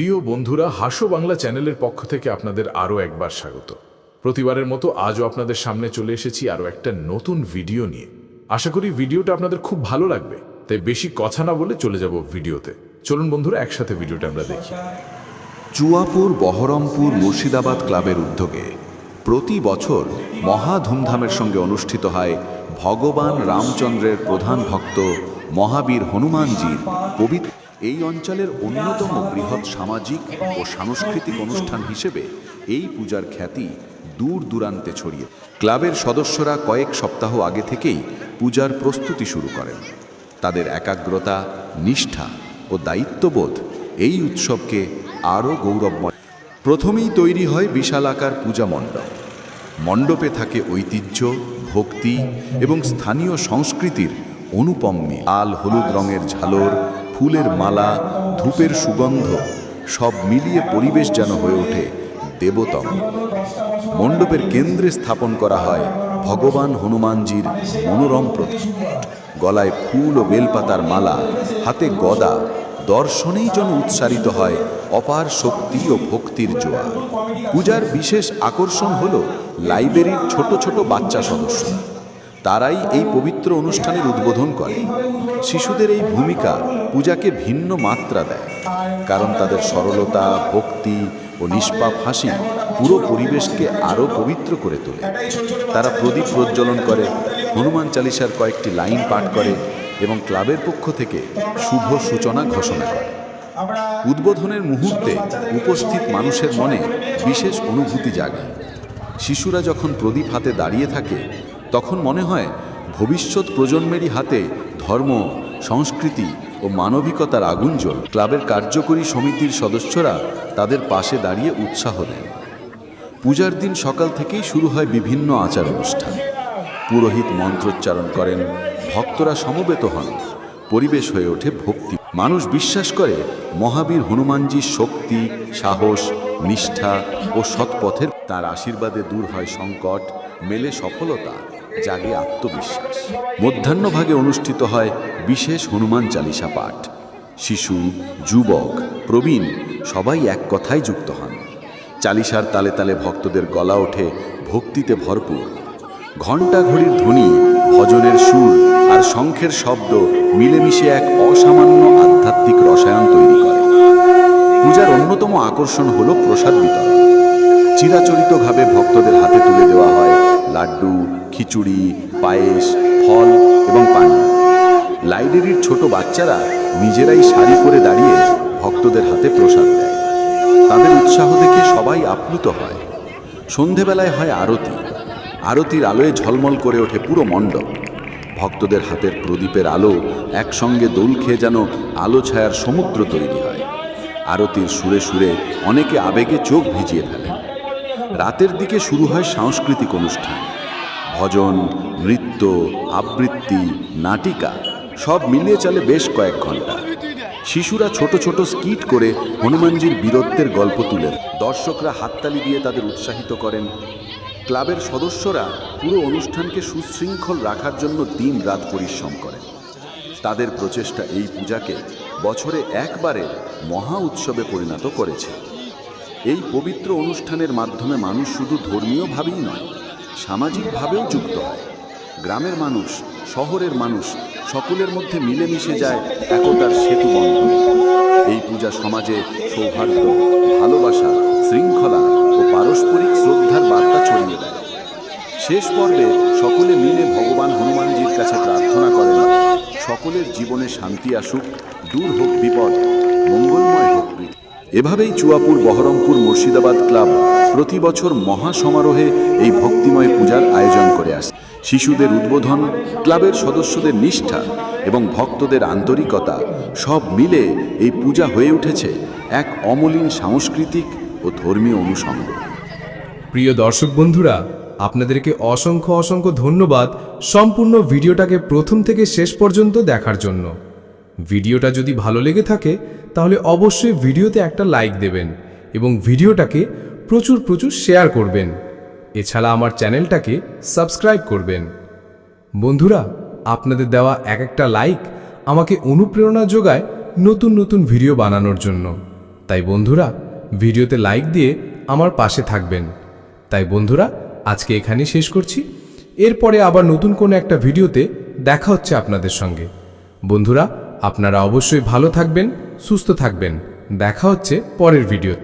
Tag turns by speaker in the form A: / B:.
A: প্রিয় বন্ধুরা, হাসো বাংলা চ্যানেলের পক্ষ থেকে আপনাদের আরও একবার স্বাগত। প্রতিবারের মতো আজও আপনাদের সামনে চলে এসেছি আরও একটা নতুন ভিডিও নিয়ে। আশা করি ভিডিওটা আপনাদের খুব ভালো লাগবে, তাই বেশি কথা না বলে চলে যাব ভিডিওতে। চলুন বন্ধুরা, একসাথে ভিডিওটা আমরা দেখি।
B: চুয়াপুর বহরমপুর মুর্শিদাবাদ ক্লাবের উদ্যোগে প্রতি বছর মহা ধুমধামের সঙ্গে অনুষ্ঠিত হয় ভগবান রামচন্দ্রের প্রধান ভক্ত মহাবীর হনুমানজির পবিত্র। এই অঞ্চলের অন্যতম বৃহৎ সামাজিক ও সাংস্কৃতিক অনুষ্ঠান হিসেবে এই পূজার খ্যাতি দূর দূরান্তে ছড়িয়ে। ক্লাবের সদস্যরা কয়েক সপ্তাহ আগে থেকেই পূজার প্রস্তুতি শুরু করেন। তাদের একাগ্রতা, নিষ্ঠা ও দায়িত্ববোধ এই উৎসবকে আরও গৌরবময়। প্রথমেই তৈরি হয় বিশালাকার পূজা মণ্ডপ। মণ্ডপে থাকে ঐতিহ্য, ভক্তি এবং স্থানীয় সংস্কৃতির অনুপম মিল। লাল হলুদ রঙের ঝালর, ফুলের মালা, ধূপের সুগন্ধ সব মিলিয়ে পরিবেশ যেন হয়ে ওঠে দেবতম। মণ্ডপের কেন্দ্রে স্থাপন করা হয় ভগবান হনুমানজির মনোরম প্রতিমা। গলায় ফুল ও বেলপাতার মালা, হাতে গদা, দর্শনেই যেন উৎসারিত হয় অপার শক্তি ও ভক্তির জোয়ার। পূজার বিশেষ আকর্ষণ হল লাইব্রেরির ছোট ছোট বাচ্চা সদস্যরা। তারাই এই পবিত্র অনুষ্ঠানের উদ্বোধন করে। শিশুদের এই ভূমিকা পূজাকে ভিন্ন মাত্রা দেয়, কারণ তাদের সরলতা, ভক্তি ও নিষ্পাপ হাসি পুরো পরিবেশকে আরও পবিত্র করে তোলে। তারা প্রদীপ প্রজ্বলন করে, হনুমান চালিসার কয়েকটি লাইন পাঠ করে এবং ক্লাবের পক্ষ থেকে শুভ সূচনা ঘোষণা করে। উদ্বোধনের মুহূর্তে উপস্থিত মানুষের মনে বিশেষ অনুভূতি জাগে। শিশুরা যখন প্রদীপ হাতে দাঁড়িয়ে থাকে, তখন মনে হয় ভবিষ্যৎ প্রজন্মেরই হাতে ধর্ম, সংস্কৃতি ও মানবিকতার আগুন জ্বলে। ক্লাবের কার্যকরী সমিতির সদস্যরা তাদের পাশে দাঁড়িয়ে উৎসাহ দেন। পূজার দিন সকাল থেকেই শুরু হয় বিভিন্ন আচার অনুষ্ঠান। পুরোহিত মন্ত্রোচ্চারণ করেন, ভক্তরা সমবেত হন, পরিবেশ হয়ে ওঠে ভক্তি। মানুষ বিশ্বাস করে মহাবীর হনুমানজির শক্তি, সাহস, নিষ্ঠা ও সৎপথের। তার আশীর্বাদে দূর হয় সংকট, মেলে সফলতা, জাগে আত্মবিশ্বাস। মধ্যাহ্নভাগে অনুষ্ঠিত হয় বিশেষ হনুমান চালিসা পাঠ। শিশু, যুবক, প্রবীণ সবাই এক কথায় যুক্ত হন। চালিসার তালে তালে ভক্তদের গলা ওঠে ভক্তিতে ভরপুর। ঘণ্টা ঘড়ির ধ্বনি, ভজনের সুর আর শঙ্খের শব্দ মিলেমিশে এক অসামান্য আধ্যাত্মিক রসায়ন তৈরি করে। পূজার অন্যতম আকর্ষণ হল প্রসাদ বিতরণ। চিরাচরিতভাবে ভক্তদের হাতে তুলে দেওয়া হয় লাড্ডু, খিচুড়ি, পায়েস, ফল এবং পানীয়। লাইব্রেরির ছোট বাচ্চারা নিজেরাই সারি করে দাঁড়িয়ে ভক্তদের হাতে প্রসাদ দেয়। তাদের উৎসাহ দেখে সবাই আপ্লুত হয়। সন্ধেবেলায় হয় আরতি। আরতির আলোয় ঝলমল করে ওঠে পুরো মণ্ডপ। ভক্তদের হাতের প্রদীপের আলো একসঙ্গে দোল খেয়ে যেন আলো ছায়ার সমুদ্র তৈরি হয়। আরতির সুরে সুরে অনেকে আবেগে চোখ ভিজিয়ে ফেলেন। রাতের দিকে শুরু হয় সাংস্কৃতিক অনুষ্ঠান। ভজন, নৃত্য, আবৃত্তি, নাটিকা সব মিলিয়ে চলে বেশ কয়েক ঘন্টা। শিশুরা ছোট ছোট স্কিট করে হনুমানজির বীরত্বের গল্প তুলেন। দর্শকরা হাততালি দিয়ে তাদের উৎসাহিত করেন। ক্লাবের সদস্যরা পুরো অনুষ্ঠানকে সুশৃঙ্খল রাখার জন্য দিন রাত পরিশ্রম করেন। তাদের প্রচেষ্টা এই পূজাকে বছরে একবারে মহা উৎসবে পরিণত করেছে। এই পবিত্র অনুষ্ঠানের মাধ্যমে মানুষ শুধু ধর্মীয়ভাবেই নয়, সামাজিকভাবেও যুক্ত হয়। গ্রামের মানুষ, শহরের মানুষ সকলের মধ্যে মিলেমিশে যায় একতার সেতু বন্ধন। এই পূজা সমাজে সৌহার্দ্য, ভালোবাসা, শৃঙ্খলা ও পারস্পরিক শ্রদ্ধার বার্তা ছড়িয়ে দেয়। শেষ পর্বে সকলে মিলে ভগবান হনুমানজির কাছে প্রার্থনা করেন, সকলের জীবনে শান্তি আসুক, দূর হোক বিপদ, মঙ্গলময় হোক পৃথিবী। এভাবেই চুয়াপুর বহরমপুর মুর্শিদাবাদ ক্লাব প্রতি বছর মহা সমারোহে এই ভক্তিময় পূজার আয়োজন করে আসে। শিশুদের উদ্বোধন, ক্লাবের সদস্যদের নিষ্ঠা এবং ভক্তদের আন্তরিকতা সব মিলে এই পূজা হয়ে উঠেছে এক অমলিন সাংস্কৃতিক ও ধর্মীয় অনুষঙ্গ।
C: প্রিয় দর্শক বন্ধুরা, আপনাদেরকে অসংখ্য অসংখ্য ধন্যবাদ সম্পূর্ণ ভিডিওটাকে প্রথম থেকে শেষ পর্যন্ত দেখার জন্য। ভিডিওটা যদি ভালো লেগে থাকে তাহলে অবশ্যই ভিডিওতে একটা লাইক দেবেন এবং ভিডিওটাকে প্রচুর প্রচুর শেয়ার করবেন। এছাড়া আমার চ্যানেলটাকে সাবস্ক্রাইব করবেন। বন্ধুরা, আপনাদের দেওয়া এক একটা লাইক আমাকে অনুপ্রেরণা যোগায় নতুন নতুন ভিডিও বানানোর জন্য। তাই বন্ধুরা ভিডিওতে লাইক দিয়ে আমার পাশে থাকবেন। তাই বন্ধুরা আজকে এখানেই শেষ করছি। এরপরে আবার নতুন কোনো একটা ভিডিওতে দেখা হচ্ছে আপনাদের সঙ্গে। বন্ধুরা আপনারা অবশ্যই ভালো থাকবেন, সুস্থ থাকবেন। দেখা হচ্ছে পরের ভিডিও।